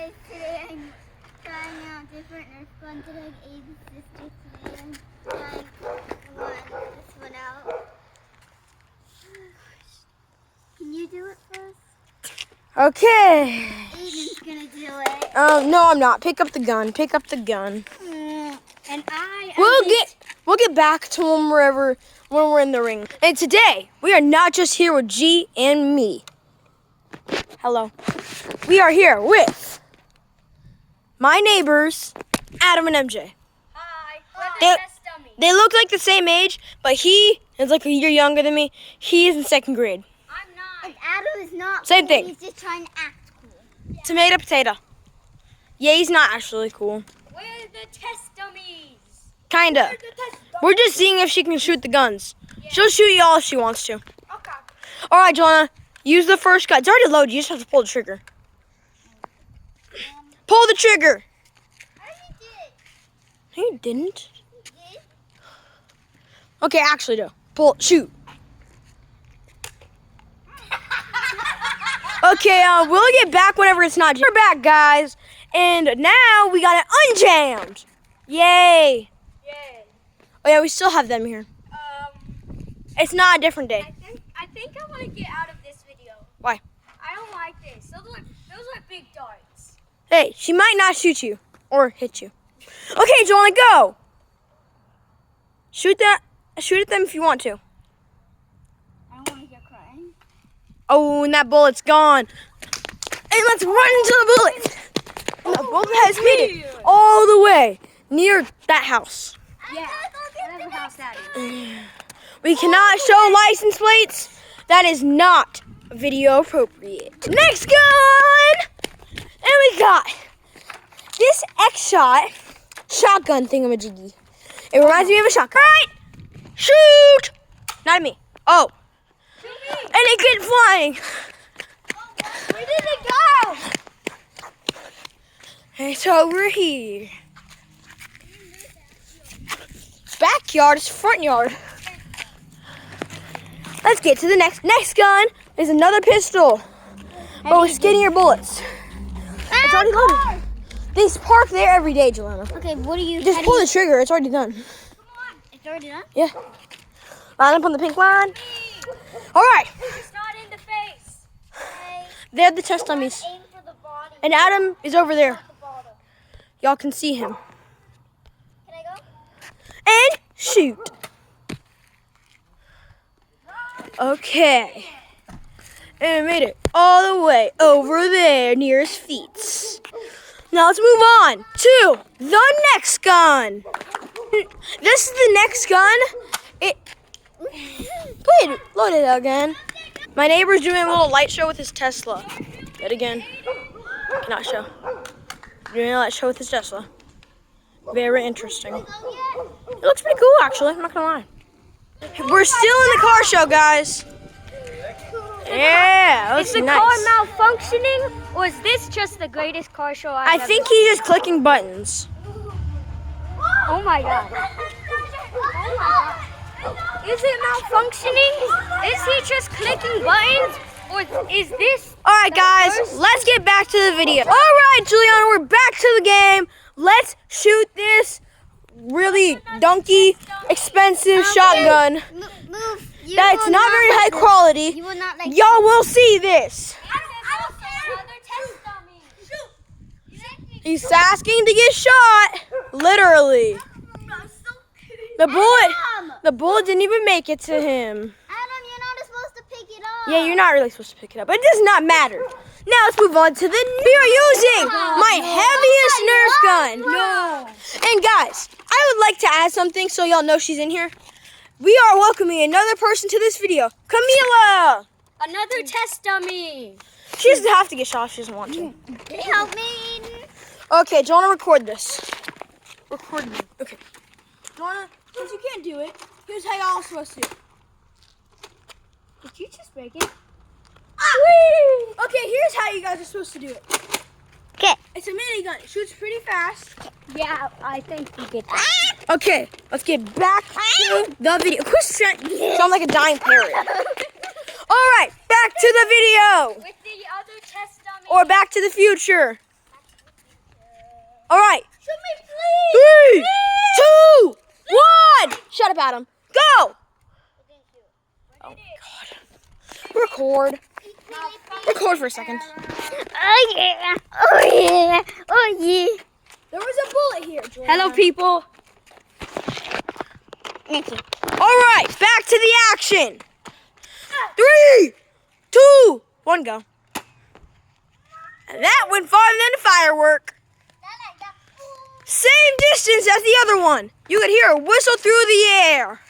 guys, today I'm trying out different nerf guns to like aid the sister today. I'm trying this one out. Can you do it first? Okay. Aiden's gonna do it. No, I'm not. Pick up the gun. Pick up the gun. And We'll get back to when we're in the ring. And today we are not just here with G and me. Hello. We are here with my neighbors, Adam and MJ. Hi. They look like the same age, but he is like a year younger than me. He is in 2nd grade. I'm not. And Adam is not. Same cool. thing. He's just trying to act cool. Yeah. Tomato, potato. Yeah, he's not actually cool. Where's the test dummies? Kinda. We're just seeing if she can shoot the guns. Yeah. She'll shoot you all if she wants to. Okay. All right, Jonah. Use the first gun. It's already loaded. You just have to pull the trigger. Pull the trigger. I already did. No, you didn't. You did? Okay, actually, do. Pull. Shoot. Okay, we'll get back whenever it's not. We're back, guys. And now we got it unjammed. Yay. Yay. Oh, yeah, we still have them here. It's not a different day. I think I want to get out of this video. Why? I don't like this. Those are big darts. Hey, she might not shoot you or hit you. Okay, Jonah, go. Shoot at them if you want to. I don't want to get crying. Oh, and that bullet's gone. And let's run into the bullet. And the bullet has made it all the way near that house. Yeah, whatever house that is. We cannot show license plates. That is not video appropriate. Next gun! And we got this X-Shot shotgun thingamajiggy. It reminds me of a shotgun. All right, shoot! Not me. Oh. And it went flying. Where did it go? It's over here. Backyard is front yard. Let's get to the next gun. Is another pistol, but with skinnier bullets. It's already loaded. They park there every day, Joanna. Okay, what do you... Just pull the trigger. It's already done. Come on. It's already done? Yeah. Line up on the pink line. All right. It's not in the face. Okay. They're the test dummies. Aim for the body. And Adam is over there. Not the bottom. Y'all can see him. Can I go? And shoot. Okay. And made it all the way over there near his feet. Now let's move on to the next gun. This is the next gun. Wait, load it again. My neighbor's doing a little light show with his Tesla. Yet again. Cannot show. Doing a light show with his Tesla. Very interesting. It looks pretty cool, actually. I'm not gonna lie. We're still in the car show, guys. Yeah, is the nice. car malfunctioning, or is this just the greatest car show I've I think he's just clicking buttons. Oh my god. Is it malfunctioning? Is he just clicking buttons? Or is this... All right, guys, let's get back to the video. All right, Juliana, we're back to the game. Let's shoot this really donkey, expensive shotgun. Move. That's not very high quality. You will not like... Y'all will see this. He's asking to get shot, literally. The bullet didn't even make it to him. Adam, you're not supposed to pick it up. Yeah, you're not really supposed to pick it up, but it does not matter. Now let's move on to we are using my heaviest Nerf gun. No. And guys, I would like to add something so y'all know she's in here. We are welcoming another person to this video, Camila. Another test dummy. She doesn't have to get shot if she doesn't want to. Can you help me? Okay, Jonah, record this. Record me. Okay. Jonah, since you can't do it, here's how y'all are supposed to do it. Did you just break it? Ah! Okay, here's how you guys are supposed to do it. Okay. It's a minigun. It shoots pretty fast. Yeah, I think you get that. Okay, let's get back to the video. Chris sound like a dying parrot. All right, back to the video. With the other test dummy. Or Back to the Future. All right. Shoot me, please. 3, 2, 1. Shut up, Adam. Go. Oh, God. Record. Record for a second. Oh yeah. Oh yeah. Oh yeah. There was a bullet here, Joanna. Hello, people. All right, back to the action. 3, 2, 1, go. And that went farther than a firework. Same distance as the other one. You could hear a whistle through the air.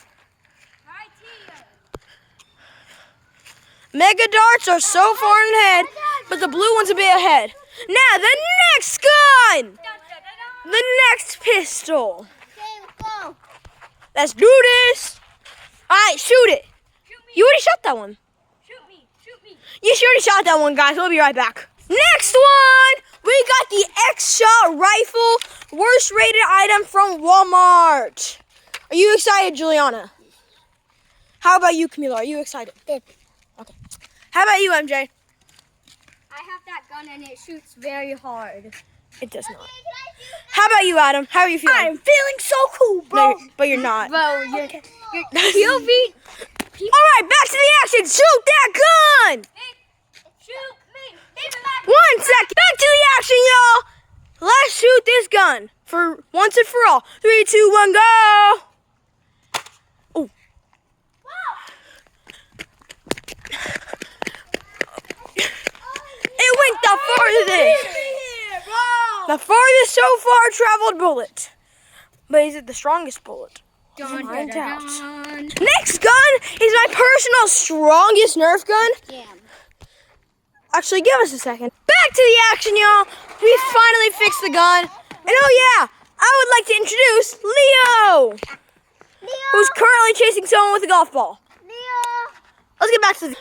Mega darts are so far ahead, but the blue one's a bit ahead. Now the next gun. The next pistol. Okay, let's go. Let's do this. All right, shoot it. You already shot that one. Shoot me. You already shot that one, guys. We'll be right back. Next one, we got the X-Shot rifle, worst rated item from Walmart. Are you excited, Juliana? How about you, Camila? Are you excited? Yes. Okay. How about you, MJ? I have that gun and it shoots very hard. It does not. How about you, Adam? How are you feeling? I'm feeling so cool, bro. No, but you're not. Bro, you're Okay. POV. All right, back to the action. Shoot that gun. Shoot me. 1 second. Back to the action, y'all. Let's shoot this gun for once and for all. 3, 2, 1, go. Oh. It went the farthest. The farthest so far traveled bullet. But is it the strongest bullet? Find out. Next gun is my personal strongest Nerf gun. Jam. Actually, give us a second. Back to the action, y'all. We finally fixed the gun. And oh yeah, I would like to introduce Leo, who's currently chasing someone with a golf ball. Leo. Let's get back to the